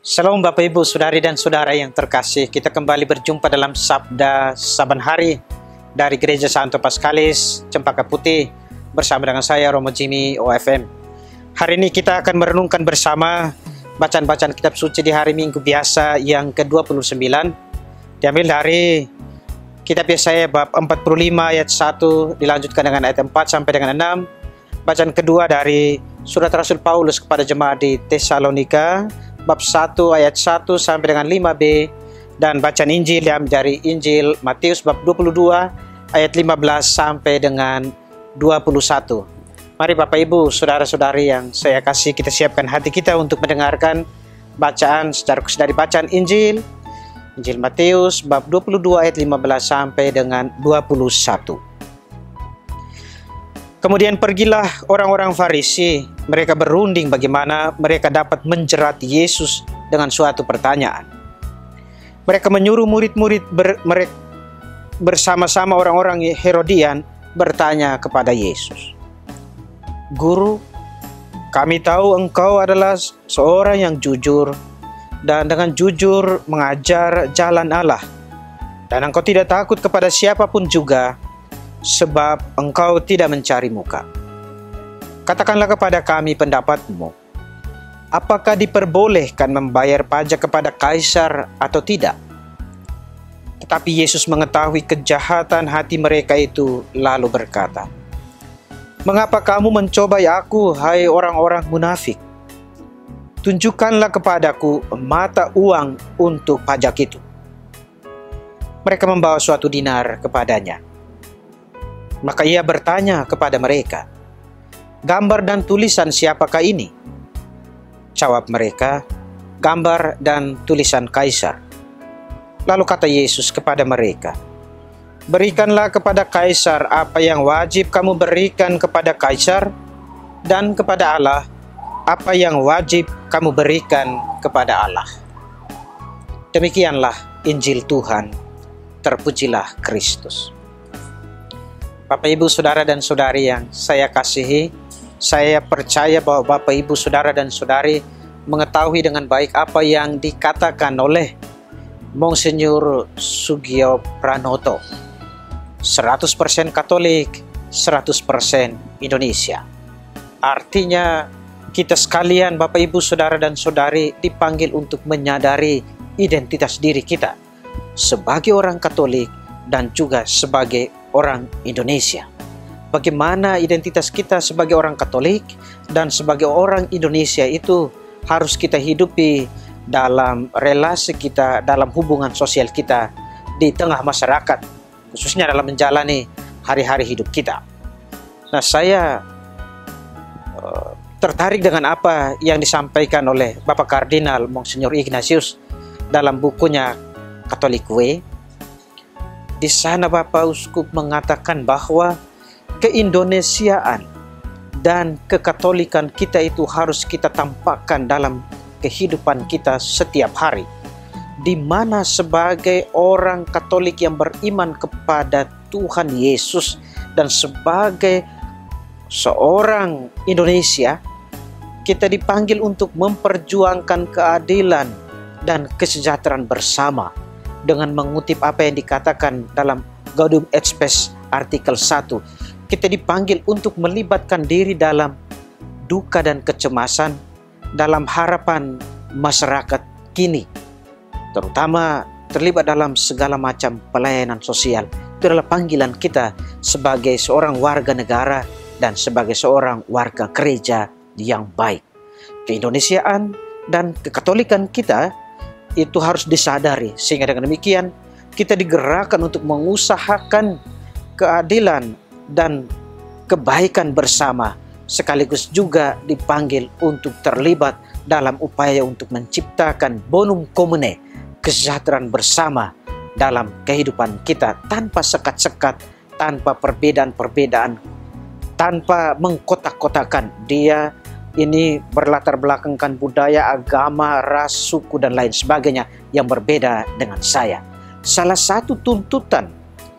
Shalom Bapak Ibu, Saudari dan Saudara yang terkasih. Kita kembali berjumpa dalam Sabda Saban Hari dari Gereja Santo Paskalis, Cempaka Putih, bersama dengan saya Romo Jimmy OFM. Hari ini kita akan merenungkan bersama bacaan-bacaan kitab suci di hari Minggu biasa yang ke-29, diambil dari kitab Yesaya bab 45 ayat 1, dilanjutkan dengan ayat 4 sampai dengan 6. Bacaan kedua dari Surat Rasul Paulus kepada jemaat di Tesalonika, bab 1 ayat 1 sampai dengan 5b, dan bacaan Injil yang dari Injil Matius bab 22 ayat 15 sampai dengan 21. Mari Bapak Ibu, Saudara-saudari yang saya kasih, kita siapkan hati kita untuk mendengarkan bacaan secara khusus dari bacaan Injil Matius bab 22 ayat 15 sampai dengan 21. Kemudian pergilah orang-orang Farisi, mereka berunding bagaimana mereka dapat menjerat Yesus dengan suatu pertanyaan. Mereka menyuruh murid-murid bersama-sama orang-orang Herodian bertanya kepada Yesus, "Guru, kami tahu engkau adalah seorang yang jujur dan dengan jujur mengajar jalan Allah, dan engkau tidak takut kepada siapapun juga, sebab engkau tidak mencari muka. Katakanlah kepada kami pendapatmu, apakah diperbolehkan membayar pajak kepada kaisar atau tidak?" Tetapi Yesus mengetahui kejahatan hati mereka itu, lalu berkata, "Mengapa kamu mencobai aku, hai orang-orang munafik? Tunjukkanlah kepadaku mata uang untuk pajak itu." Mereka membawa suatu dinar kepadanya. Maka ia bertanya kepada mereka, "Gambar dan tulisan siapakah ini?" Jawab mereka, "Gambar dan tulisan kaisar." Lalu kata Yesus kepada mereka, "Berikanlah kepada kaisar apa yang wajib kamu berikan kepada kaisar, dan kepada Allah apa yang wajib kamu berikan kepada Allah." Demikianlah Injil Tuhan. Terpujilah Kristus. Bapak Ibu, Saudara dan Saudari yang saya kasihi, saya percaya bahwa Bapak Ibu, Saudara dan Saudari mengetahui dengan baik apa yang dikatakan oleh Monsinyur Sugio Pranoto. 100% Katolik, 100% Indonesia. Artinya kita sekalian, Bapak Ibu, Saudara dan Saudari, dipanggil untuk menyadari identitas diri kita sebagai orang Katolik dan juga sebagai orang Indonesia. Bagaimana identitas kita sebagai orang Katolik dan sebagai orang Indonesia itu harus kita hidupi dalam relasi kita, dalam hubungan sosial kita di tengah masyarakat, khususnya dalam menjalani hari-hari hidup kita. Nah, saya tertarik dengan apa yang disampaikan oleh Bapak Kardinal Monsignor Ignatius dalam bukunya Catholic Way. Di sana Bapak Uskup mengatakan bahwa keindonesiaan dan kekatolikan kita itu harus kita tampakkan dalam kehidupan kita setiap hari, di mana sebagai orang Katolik yang beriman kepada Tuhan Yesus dan sebagai seorang Indonesia, kita dipanggil untuk memperjuangkan keadilan dan kesejahteraan bersama dengan mengutip apa yang dikatakan dalam Gaudium et Spes artikel 1. Kita dipanggil untuk melibatkan diri dalam duka dan kecemasan, dalam harapan masyarakat kini, terutama terlibat dalam segala macam pelayanan sosial. Itu adalah panggilan kita sebagai seorang warga negara dan sebagai seorang warga gereja yang baik. Keindonesiaan dan kekatolikan kita itu harus disadari, sehingga dengan demikian kita digerakkan untuk mengusahakan keadilan dan kebaikan bersama, sekaligus juga dipanggil untuk terlibat dalam upaya untuk menciptakan bonum commune, kesejahteraan bersama dalam kehidupan kita, tanpa sekat-sekat, tanpa perbedaan-perbedaan, tanpa mengkotak-kotakan dia ini berlatar belakangkan budaya, agama, ras, suku, dan lain sebagainya yang berbeda dengan saya. Salah satu tuntutan,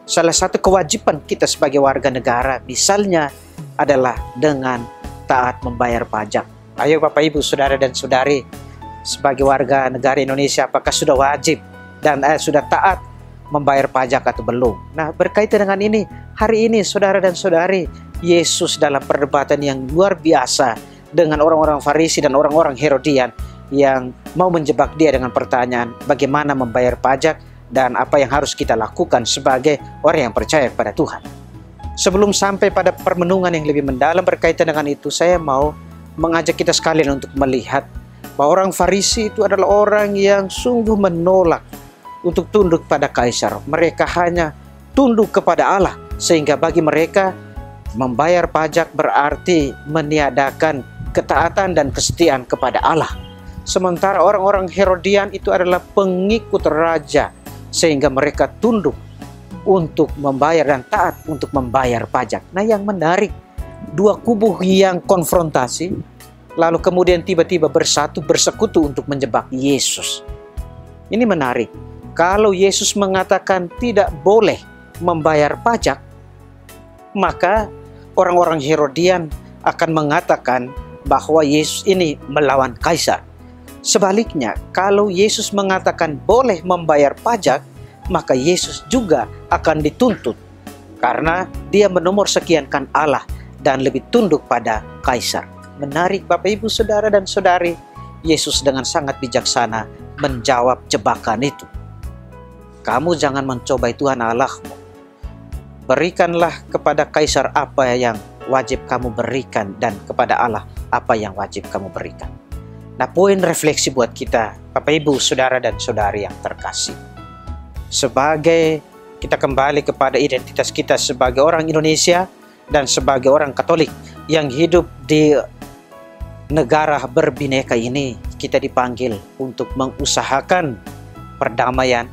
salah satu kewajiban kita sebagai warga negara misalnya adalah dengan taat membayar pajak. Ayo Bapak Ibu, Saudara dan Saudari, sebagai warga negara Indonesia, apakah sudah wajib dan sudah taat membayar pajak atau belum? Nah, berkaitan dengan ini, hari ini saudara dan saudari, Yesus dalam perdebatan yang luar biasa dengan orang-orang Farisi dan orang-orang Herodian yang mau menjebak dia dengan pertanyaan bagaimana membayar pajak dan apa yang harus kita lakukan sebagai orang yang percaya kepada Tuhan. Sebelum sampai pada permenungan yang lebih mendalam berkaitan dengan itu, saya mau mengajak kita sekalian untuk melihat bahwa orang Farisi itu adalah orang yang sungguh menolak untuk tunduk pada kaisar. Mereka hanya tunduk kepada Allah, sehingga bagi mereka membayar pajak berarti meniadakan ketaatan dan kesetiaan kepada Allah. Sementara orang-orang Herodian itu adalah pengikut raja, sehingga mereka tunduk untuk membayar dan taat untuk membayar pajak. Nah, yang menarik, dua kubu yang konfrontasi, lalu kemudian tiba-tiba bersatu, bersekutu untuk menjebak Yesus. Ini menarik. Kalau Yesus mengatakan tidak boleh membayar pajak, maka orang-orang Herodian akan mengatakan bahwa Yesus ini melawan kaisar. Sebaliknya, kalau Yesus mengatakan boleh membayar pajak, maka Yesus juga akan dituntut karena dia menomor sekiankan Allah dan lebih tunduk pada kaisar. Menarik Bapak Ibu Saudara dan Saudari, Yesus dengan sangat bijaksana menjawab jebakan itu. Kamu jangan mencobai Tuhan Allahmu. Berikanlah kepada kaisar apa yang wajib kamu berikan dan kepada Allah apa yang wajib kamu berikan. Nah, poin refleksi buat kita Bapak Ibu Saudara dan Saudari yang terkasih, sebagai kita kembali kepada identitas kita sebagai orang Indonesia dan sebagai orang Katolik yang hidup di negara berbineka ini, kita dipanggil untuk mengusahakan perdamaian,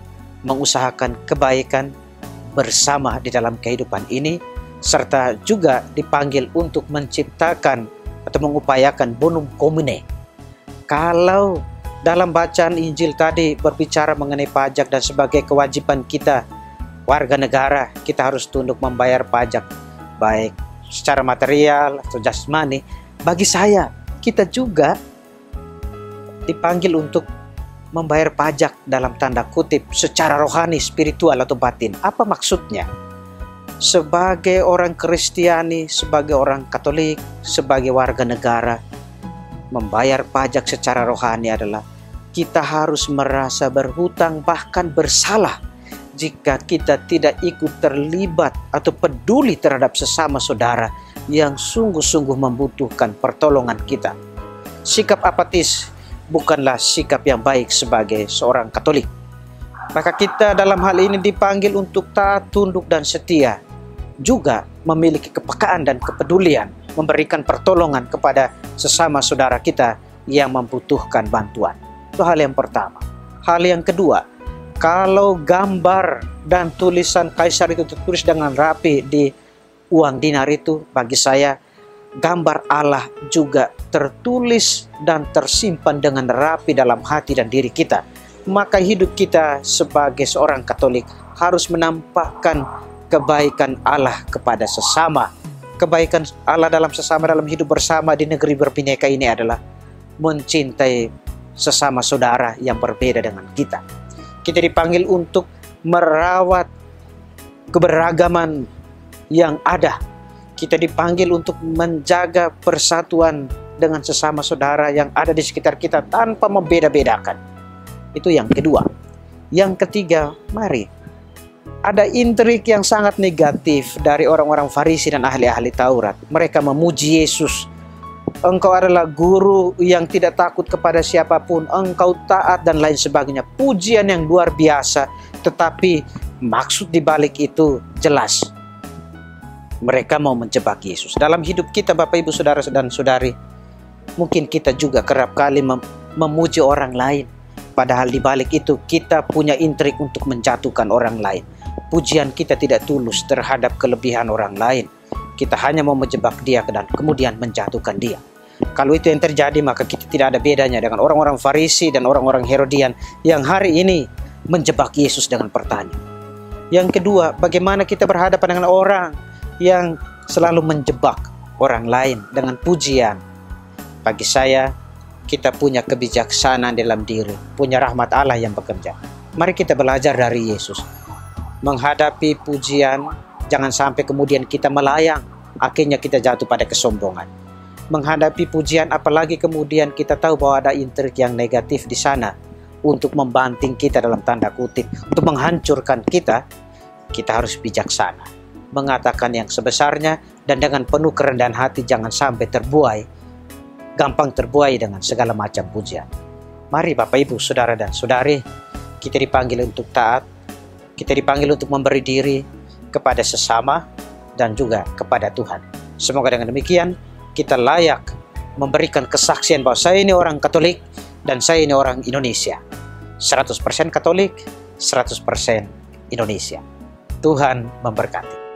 mengusahakan kebaikan bersama di dalam kehidupan ini, serta juga dipanggil untuk menciptakan atau mengupayakan bonum commune. Kalau dalam bacaan Injil tadi berbicara mengenai pajak dan sebagai kewajiban kita warga negara, kita harus tunduk membayar pajak baik secara material atau jasmani. Bagi saya, kita juga dipanggil untuk membayar pajak dalam tanda kutip secara rohani, spiritual atau batin. Apa maksudnya? Sebagai orang Kristiani, sebagai orang Katolik, sebagai warga negara, membayar pajak secara rohani adalah kita harus merasa berhutang bahkan bersalah jika kita tidak ikut terlibat atau peduli terhadap sesama saudara yang sungguh-sungguh membutuhkan pertolongan kita. Sikap apatis bukanlah sikap yang baik sebagai seorang Katolik. Maka kita dalam hal ini dipanggil untuk taat, tunduk, dan setia. Juga memiliki kepekaan dan kepedulian, memberikan pertolongan kepada sesama saudara kita yang membutuhkan bantuan. Itu hal yang pertama. Hal yang kedua, kalau gambar dan tulisan kaisar itu tertulis dengan rapi di uang dinar itu, bagi saya gambar Allah juga tertulis dan tersimpan dengan rapi dalam hati dan diri kita. Maka hidup kita sebagai seorang Katolik harus menampakkan kebaikan Allah kepada sesama. Kebaikan Allah dalam sesama, dalam hidup bersama di negeri berbineka ini adalah mencintai sesama saudara yang berbeda dengan kita. Kita dipanggil untuk merawat keberagaman yang ada. Kita dipanggil untuk menjaga persatuan dengan sesama saudara yang ada di sekitar kita tanpa membeda-bedakan. Itu yang kedua. Yang ketiga, mari. Ada intrik yang sangat negatif dari orang-orang Farisi dan ahli-ahli Taurat. Mereka memuji Yesus. Engkau adalah guru yang tidak takut kepada siapapun. Engkau taat dan lain sebagainya. Pujian yang luar biasa. Tetapi maksud dibalik itu jelas. Mereka mau menjebak Yesus. Dalam hidup kita Bapak Ibu Saudara dan Saudari, mungkin kita juga kerap kali memuji orang lain. Padahal dibalik itu kita punya intrik untuk menjatuhkan orang lain. Pujian kita tidak tulus terhadap kelebihan orang lain. Kita hanya mau menjebak dia dan kemudian menjatuhkan dia. Kalau itu yang terjadi, maka kita tidak ada bedanya dengan orang-orang Farisi dan orang-orang Herodian yang hari ini menjebak Yesus dengan pertanyaan. Yang kedua, bagaimana kita berhadapan dengan orang yang selalu menjebak orang lain dengan pujian. Bagi saya, kita punya kebijaksanaan dalam diri, punya rahmat Allah yang bekerja. Mari kita belajar dari Yesus. Menghadapi pujian, jangan sampai kemudian kita melayang, akhirnya kita jatuh pada kesombongan. Menghadapi pujian, apalagi kemudian kita tahu bahwa ada intrik yang negatif di sana untuk membanting kita dalam tanda kutip, untuk menghancurkan kita harus bijaksana. Mengatakan yang sebesarnya dan dengan penuh kerendahan hati, jangan sampai gampang terbuai dengan segala macam pujian. Mari Bapak Ibu, Saudara dan Saudari, kita dipanggil untuk taat, kita dipanggil untuk memberi diri kepada sesama dan juga kepada Tuhan. Semoga dengan demikian kita layak memberikan kesaksian bahwa saya ini orang Katolik dan saya ini orang Indonesia. 100% Katolik, 100% Indonesia. Tuhan memberkati.